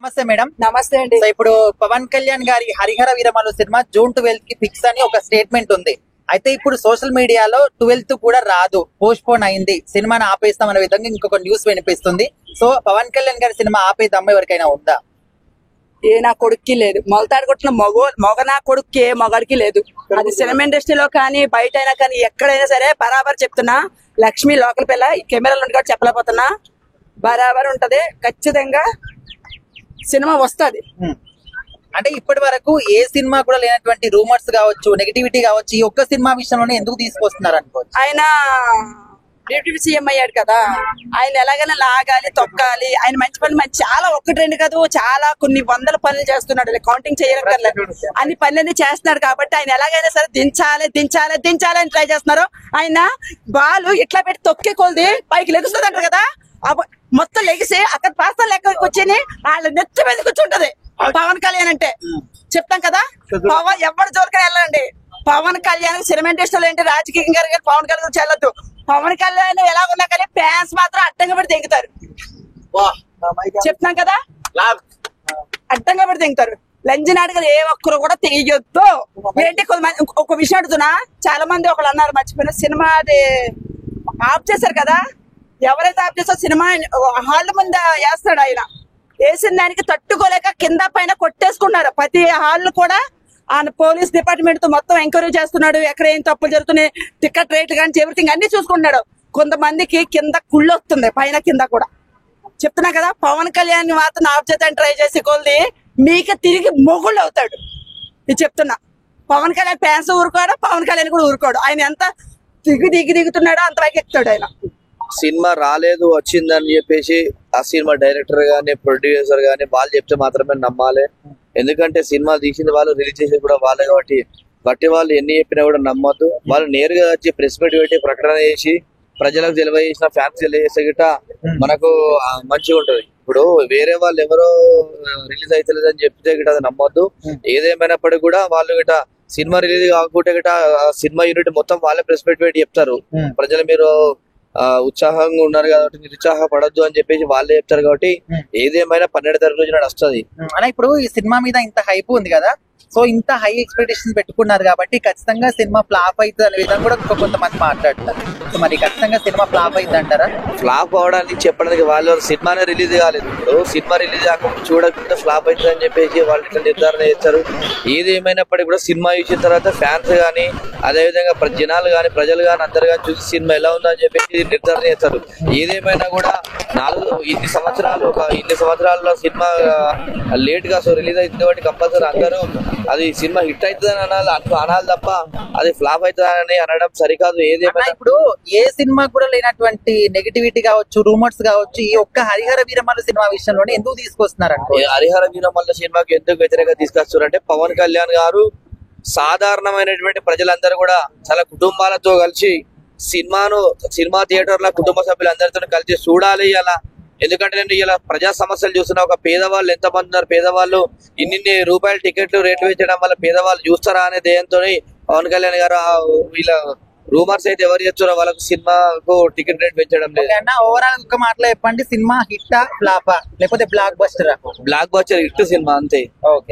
నమస్తే మేడం. నమస్తే అండి. సో ఇప్పుడు పవన్ కళ్యాణ్ గారి హరిహర వీరమల్లు సినిమా జూన్ 12 కి ఫిక్స్ అని ఒక స్టేట్మెంట్ ఉంది. అయితే ఇప్పుడు సోషల్ మీడియాలో 12th కూడా రాదు, పోస్ట్ పోన్ అయింది, సినిమాని ఆపేస్తాం అనే విధంగా ఇంకొక న్యూస్ వినిపిస్తుంది. సో పవన్ కళ్యాణ్ గారి సినిమా ఆపే దమ్ము ఎవరికైనా ఉందా? ఏ నా కొడుక్కి లేదు, మొలతాడు కొట్టిన మొగ నా కొడుక్కి మగాడికి లేదు. అది సినిమా ఇండస్ట్రీలో కానీ బయట అయినా కానీ ఎక్కడైనా సరే బరాబర్ చెప్తున్నా. లక్ష్మి లోకల్ పిల్ల, ఈ కెమెరాలు ఉండి కూడా చెప్పలేకపోతున్నా, బరాబర్ ఉంటది. ఖచ్చితంగా సినిమా వస్తుంది. అంటే ఇప్పటి వరకు ఏ సినిమా కూడా లేనటువంటి రూమర్స్ కావచ్చు, నెగిటివిటీ కావచ్చు, ఈ ఒక్క సినిమా విషయంలోనే ఎందుకు తీసుకొస్తున్నారు అనుకోవచ్చు. ఆయన డిప్యూటీ సీఎం అయ్యాడు కదా, ఆయన ఎలాగైనా లాగాలి, తొక్కాలి. ఆయన మంచి పనులు చాలా, ఒక్కటి రెండు కాదు, చాలా కొన్ని వందల పనులు చేస్తున్నాడు. కౌంటింగ్ చేయక్కర్లేదు, అన్ని పనులన్నీ చేస్తున్నాడు. కాబట్టి ఆయన ఎలాగైనా సరే దించాలి దించాలి దించాలి అని ట్రై చేస్తున్నారు. ఆయన బాలు ఇట్లా పెట్టి తొక్కే కొలిది పైకి లెగుస్తుంది అంటారు కదా, మొత్తం లెగిసి అక్కడ పాస్తాలు లెక్క వచ్చి వాళ్ళ నెత్తి మీద కూర్చుంటది. పవన్ కళ్యాణ్ అంటే చెప్తాం కదా, పవన్ ఎవరు జోలికని వెళ్ళండి. పవన్ కళ్యాణ్ సినిమా ఇండస్ట్రీలో ఏంటి రాజకీయంగా పవన్ కళ్యాణ్ చెల్లొద్దు. పవన్ కళ్యాణ్ ఎలా ఉన్నా కానీ ఫ్యాన్స్ మాత్రం అడ్డంగా పెట్టి తెంగుతారు. చెప్తాం కదా, అడ్డంగా పెట్టి తెంగుతారు. లంజి నాటకాలు ఏ ఒక్కరు కూడా తెగొద్దు. ఏంటి ఒక విషయం అడుగుతున్నా, చాలా మంది ఒకళ్ళు అన్నారు, మర్చిపోయిన సినిమా అది ఆఫ్ చేశారు కదా. ఎవరైతే ఆఫ్ చేస్తారో సినిమా హాల్ ముందు వేస్తాడు. ఆయన వేసిన దానికి తట్టుకోలేక కింద పైన కొట్టేసుకున్నారు. ప్రతి హాల్ కూడా ఆయన పోలీస్ డిపార్ట్మెంట్ తో మొత్తం ఎంక్వైరీ చేస్తున్నాడు. ఎక్కడ ఏం తప్పులు జరుగుతున్నాయి, టికెట్ రేట్లు కానీ ఎవ్రీథింగ్ అన్ని చూసుకుంటున్నాడు. కొంతమందికి కింద కుళ్ళు వస్తుంది, పైన కింద కూడా. చెప్తున్నా కదా, పవన్ కళ్యాణ్ మాత్రం ఆఫ్ చేద్దాన్ని ట్రై చేసి కొలిది మీకు తిరిగి మొగుళ్ళు అవుతాడు. ఇది చెప్తున్నా. పవన్ కళ్యాణ్ ఫ్యాన్స్ ఊరుకోడు, పవన్ కళ్యాణ్ కూడా ఊరుకోడు. ఆయన ఎంత దిగుతున్నాడో అంతవరకు ఎక్కుతాడు ఆయన. సినిమా రాలేదు వచ్చిందని చెప్పేసి ఆ సినిమా డైరెక్టర్ గానీ ప్రొడ్యూసర్ గానీ వాళ్ళు చెప్తే మాత్రమే నమ్మాలి. ఎందుకంటే సినిమా తీసింది వాళ్ళు, రిలీజ్ చేసేది కూడా వాళ్ళే. కాబట్టి వాళ్ళు ఎన్ని చెప్పినా కూడా నమ్మద్దు. వాళ్ళు నేరుగా వచ్చి ప్రెస్ మీట్ పెట్టి ప్రకటన చేసి ప్రజలకు తెలియజేసిన, ఫ్యాన్స్ తెలియజేస్తే గిట్ట మనకు మంచిగా ఉంటది. ఇప్పుడు వేరే వాళ్ళు ఎవరో రిలీజ్ అవుతలేదు అని చెప్తే గిట్ట అది నమ్మొద్దు. ఏదేమైనప్పటికీ కూడా వాళ్ళు గిట్ట సినిమా రిలీజ్ కాకపోతే గిట్ట సినిమా యూనిట్ మొత్తం వాళ్ళే ప్రెస్ మీట్ పెట్టి చెప్తారు, ప్రజలు మీరు ఉత్సాహంగా ఉన్నారు కాబట్టి నిరుత్సాహపడద్దు అని చెప్పేసి వాళ్ళే చెప్తారు. కాబట్టి ఏదేమైనా 12 తారీఖు రోజు నాడు వస్తుంది. అలా ఇప్పుడు ఈ సినిమా మీద ఇంత హైప్ ఉంది కదా, సో ఇంత హై ఎక్స్పెక్టేషన్ పెట్టుకున్నారు కాబట్టి ఖచ్చితంగా సినిమా ఫ్లాప్ అవుతుంది అనే విధంగా కూడా కొంతమంది మాట్లాడుతున్నారు. సో మరి ఖచ్చితంగా సినిమా ఫ్లాప్ అవుతుంది అంటారా? ఫ్లాప్ అవడానికి చెప్పడానికి వాళ్ళు సినిమానే రిలీజ్ కాలేదు. ఇప్పుడు సినిమా రిలీజ్ కాకుండా చూడకుండా ఫ్లాప్ అవుతుంది అని చెప్పేసి వాళ్ళు ఇట్లా నిర్ధారణ చేస్తారు. ఏది ఏమైనప్పటికీ కూడా సినిమా చూసిన తర్వాత ఫ్యాన్స్ కానీ అదేవిధంగా జనాలు కానీ ప్రజలు కానీ అందరు కానీ చూసి సినిమా ఎలా ఉందని చెప్పేసి నిర్ధారణ చేస్తారు. ఏదేమైనా కూడా ఇన్ని సంవత్సరాల్లో సినిమా లేట్ గా రిలీజ్ అవుతుంది కాబట్టి కంపల్సరీ అందరూ అది సినిమా హిట్ అవుతుందని అనాలి తప్ప అది ఫ్లాప్ అవుతుందని అనడం సరికాదు. ఏదేమైనా ఇప్పుడు ఏ సినిమా కూడా లేనటువంటి నెగిటివిటీ కావచ్చు, రూమర్స్ కావచ్చు, ఈ ఒక్క హరిహర వీరమల్లు సినిమా విషయంలోనే ఎందుకు తీసుకొస్తున్నారు? హరిహర వీరమల్లు సినిమాకి ఎందుకు వ్యతిరేకంగా తీసుకొస్తున్నారు అంటే, పవన్ కళ్యాణ్ గారు సాధారణమైనటువంటి ప్రజలందరూ కూడా చాలా కుటుంబాలతో కలిసి సినిమా థియేటర్ల కుటుంబ సభ్యులందరితో కలిసి చూడాలి అలా. ఎందుకంటే నేను ఇలా ప్రజా సమస్యలు చూస్తున్నా. ఒక పేదవాళ్ళు ఎంతమంది ఉన్నారు, పేదవాళ్ళు ఇన్ని రూపాయల టికెట్లు రేట్లు పెంచడం వల్ల పేదవాళ్ళు చూస్తారా అనే ధ్యేయంతో పవన్ కళ్యాణ్ గారు వీళ్ళ రూమర్స్ అయితే ఎవరు చేస్తారో వాళ్ళకు సినిమాకు టికెట్ రేట్ పెంచడం లేదు. ఓవరాల్ ఒక మాటలో చెప్పండి, సినిమా హిట్టా ఫ్లాపా లేకపోతే బ్లాక్ బస్టరా? బ్లాక్ బస్టర్ హిట్ సినిమా అంతే. ఓకే.